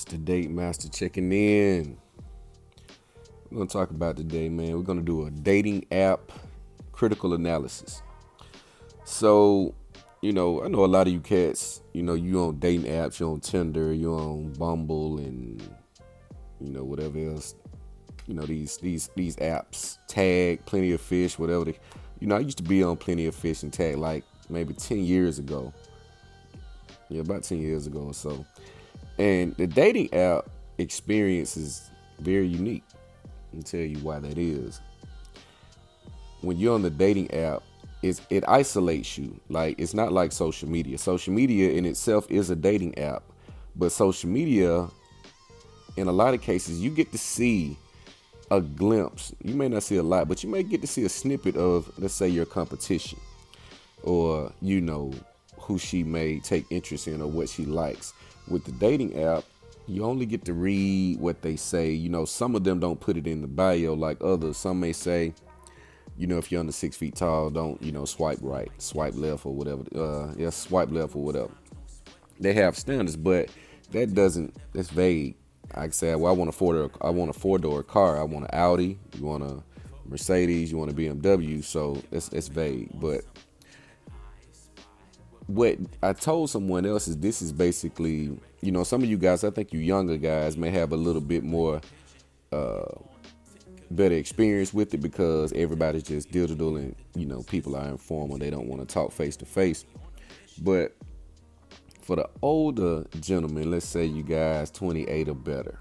It's the Date Master checking in. We're going to talk about today, man. We're going to do a dating app critical analysis. So, I know a lot of you cats, you on dating apps, you on Tinder, you on Bumble and, whatever else. These apps, Tag, Plenty of Fish, whatever. I used to be on Plenty of Fish and Tag like maybe 10 years ago. Yeah, about 10 years ago or so. And the dating app experience is very unique. Let me tell you why that is. When you're on the dating app, it isolates you. Like, it's not like social media. Social media in itself is a dating app, but social media, in a lot of cases, you get to see a glimpse. You may not see a lot, but you may get to see a snippet of, let's say, your competition, or who she may take interest in or what she likes. With the dating app, you only get to read what they say. Some of them don't put it in the bio like others. Some may say, if you're under 6 feet tall, don't, swipe right, swipe left or whatever. Swipe left or whatever. They have standards, but that's vague. I can say, well, I want a four-door car. I want an Audi. You want a Mercedes. You want a BMW. So it's vague. But what I told someone else is this is basically, some of you guys, I think you younger guys may have a little bit more better experience with it because everybody's just digital and, people are informal. They don't want to talk face to face. But for the older gentlemen, let's say you guys 28 or better,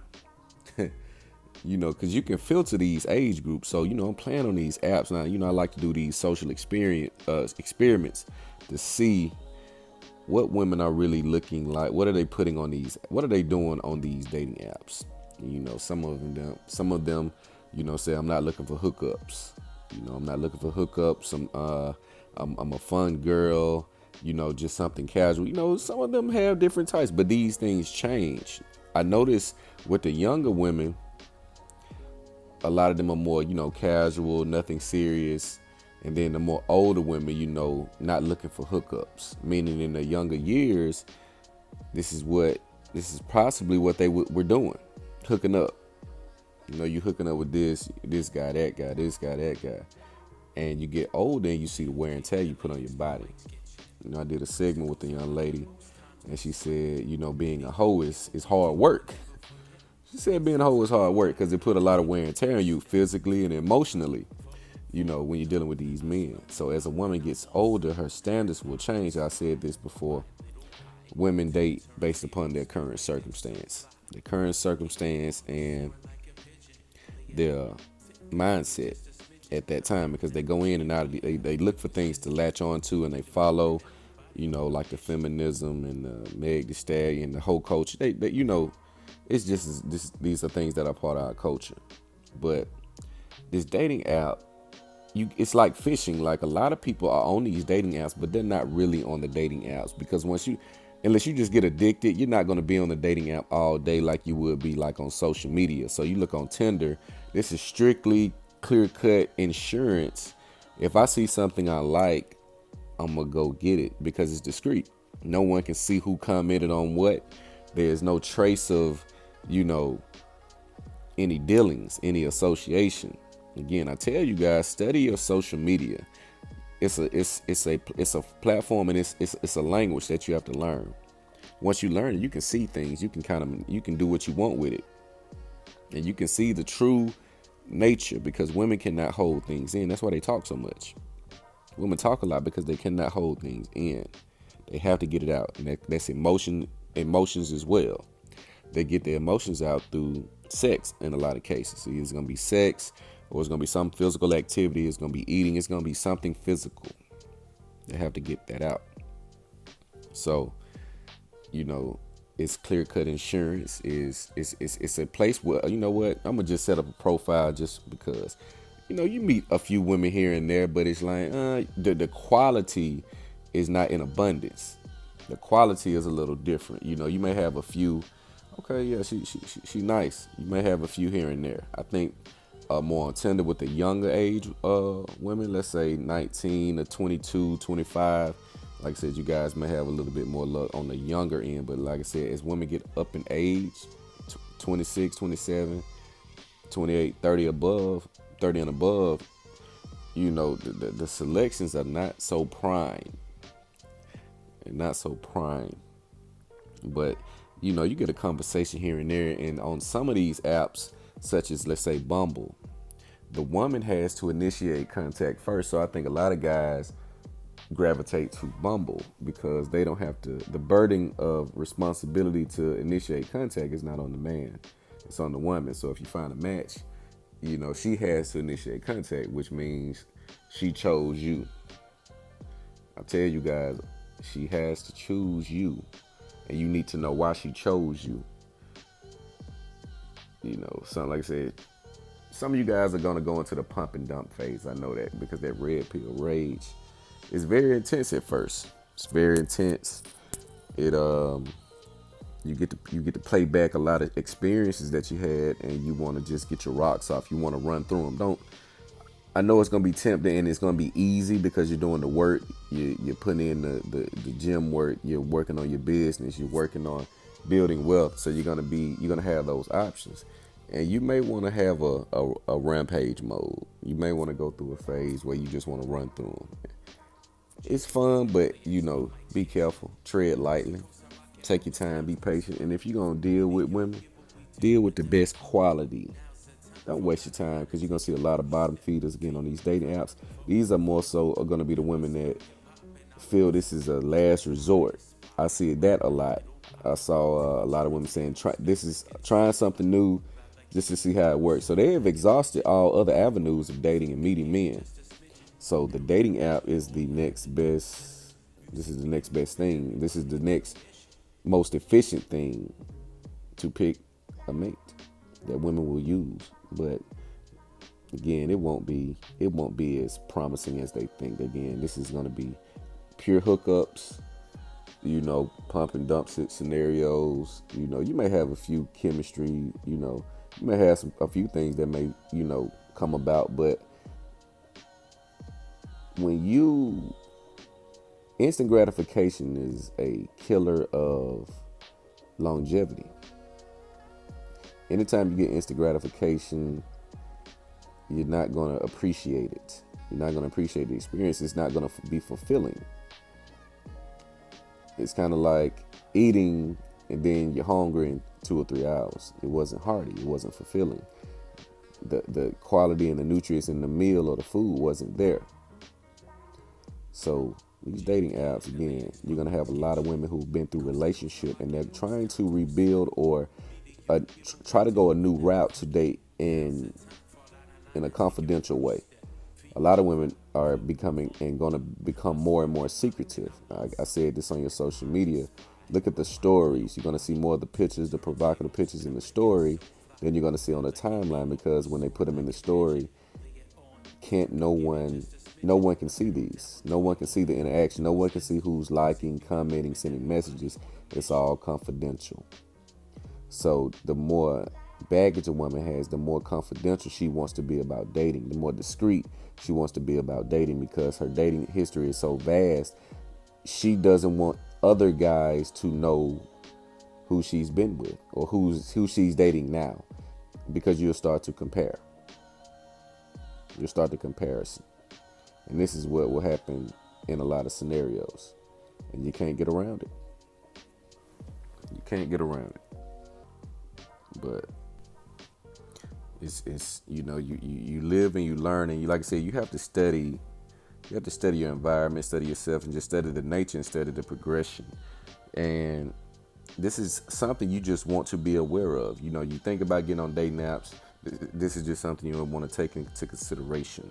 because you can filter these age groups. So, I'm playing on these apps now. I like to do these social experiments to see what women are really looking like. What are they putting on these? What are they doing on these dating apps? Some of them, say I'm not looking for hookups. I'm not looking for hookups. I'm a fun girl. Just something casual. Some of them have different types, but these things change. I notice with the younger women, a lot of them are more, casual, nothing serious. And then the more older women, not looking for hookups, meaning in the younger years, this is possibly what they were doing, hooking up. You hooking up with this guy, that guy, this guy, that guy. And you get older and you see the wear and tear you put on your body. I did a segment with a young lady and she said, being a hoe is hard work. She said being a hoe is hard work because it put a lot of wear and tear on you physically and emotionally. When you're dealing with these men. So as a woman gets older, her standards will change. I said this before. Women date based upon their current circumstance. Their current circumstance and their mindset at that time, because they go in and out of they look for things to latch on to and they follow, like the feminism and the Meg Thee Stallion, the whole culture. They it's just these are things that are part of our culture. But this dating app, it's like fishing. Like, a lot of people are on these dating apps, but they're not really on the dating apps, because unless you just get addicted, you're not going to be on the dating app all day like you would be like on social media. So you look on Tinder, this is strictly clear-cut insurance. If I see something I like, I'm going to go get it because it's discreet. No one can see who commented on what. There's no trace of, any dealings, any association. Again, I tell you guys, study your social media. It's a platform, and it's a language that you have to learn. Once you learn it, you can see things. You can do what you want with it, and you can see the true nature, because women cannot hold things in. That's why they talk so much. Women talk a lot because they cannot hold things in. They have to get it out, and that's emotions as well. They get their emotions out through sex in a lot of cases. So it's gonna be sex, or it's going to be some physical activity. It's going to be eating. It's going to be something physical. They have to get that out. So, it's clear-cut insurance. It's a place where, I'm going to just set up a profile just because, you meet a few women here and there, but it's like the quality is not in abundance. The quality is a little different. You may have a few. Okay, yeah, she nice. You may have a few here and there. I think more on Tinder with the younger age women, let's say 19 to 22, 25. Like I said, you guys may have a little bit more luck on the younger end, but like I said, as women get up in age, 26, 27, 28, 30 above, 30 and above, the selections are not so prime. And not so prime. But, you get a conversation here and there. And on some of these apps, such as, let's say, Bumble, the woman has to initiate contact first. So I think a lot of guys gravitate to Bumble because they don't have to, the burden of responsibility to initiate contact is not on the man, it's on the woman. So if you find a match, she has to initiate contact, which means she chose you. I tell you guys, she has to choose you, and you need to know why she chose you. Something like I said, some of you guys are gonna go into the pump and dump phase. I know that because that red pill rage is very intense at first. It's very intense. It you get to play back a lot of experiences that you had, and you want to just get your rocks off. You want to run through them. Don't. I know it's gonna be tempting and it's gonna be easy because you're doing the work. You're putting in the gym work. You're working on your business. You're working on building wealth. So you're gonna have those options. And you may want to have a rampage mode. You may want to go through a phase where you just want to run through them. It's fun, but be careful. Tread lightly. Take your time. Be patient. And if you're gonna deal with women, deal with the best quality. Don't waste your time because you're gonna see a lot of bottom feeders again on these dating apps. These are more so are gonna be the women that feel this is a last resort. I see that a lot. I saw a lot of women saying this is trying something new just to see how it works. So they have exhausted all other avenues of dating and meeting men. So the dating app is the next best. This is the next best thing. This is the next most efficient thing to pick a mate that women will use. But again, it won't be as promising as they think. Again, this is going to be pure hookups, pump and dump scenarios. You may have a few chemistry, you may have a few things that may, come about. But when instant gratification is a killer of longevity. Anytime you get instant gratification, you're not going to appreciate it. You're not going to appreciate the experience. It's not going to be fulfilling. It's kind of like eating and then you're hungry in 2 or 3 hours. It wasn't hearty. It wasn't fulfilling. The quality and the nutrients in the meal or the food wasn't there. So these dating apps, again, you're going to have a lot of women who've been through relationship and they're trying to rebuild or try to go a new route to date in a confidential way. A lot of women are becoming and going to become more and more secretive. I said this on your social media. Look at the stories. You're going to see more of the pictures, the provocative pictures in the story than you're going to see on the timeline, because when they put them in the story, no one can see these. No one can see the interaction. No one can see who's liking, commenting, sending messages. It's all confidential. So the more baggage a woman has, the more confidential she wants to be about dating, the more discreet she wants to be about dating, because her dating history is so vast. She doesn't want other guys to know who she's been with or who she's dating now, because you'll start to compare. You'll start the comparison. And this is what will happen in a lot of scenarios. And you can't get around it. You can't get around it. But it's you live and you learn, and like I said, you have to study your environment, study yourself, and just study the nature and study the progression. And this is something you just want to be aware of. You think about getting on dating apps. This is just something you want to take into consideration.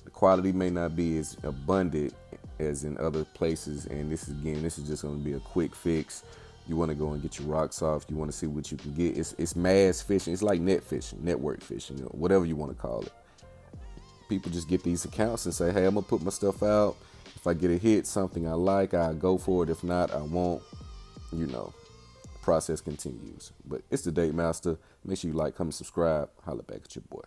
The quality may not be as abundant as in other places, and this is just going to be a quick fix. You want to go and get your rocks off. You want to see what you can get. It's mass fishing. It's like net fishing, network fishing, whatever you want to call it. People just get these accounts and say, hey, I'm going to put my stuff out. If I get a hit, something I like, I'll go for it. If not, I won't. Process continues. But it's the Date Master. Make sure you like, comment, subscribe. Holla back at your boy.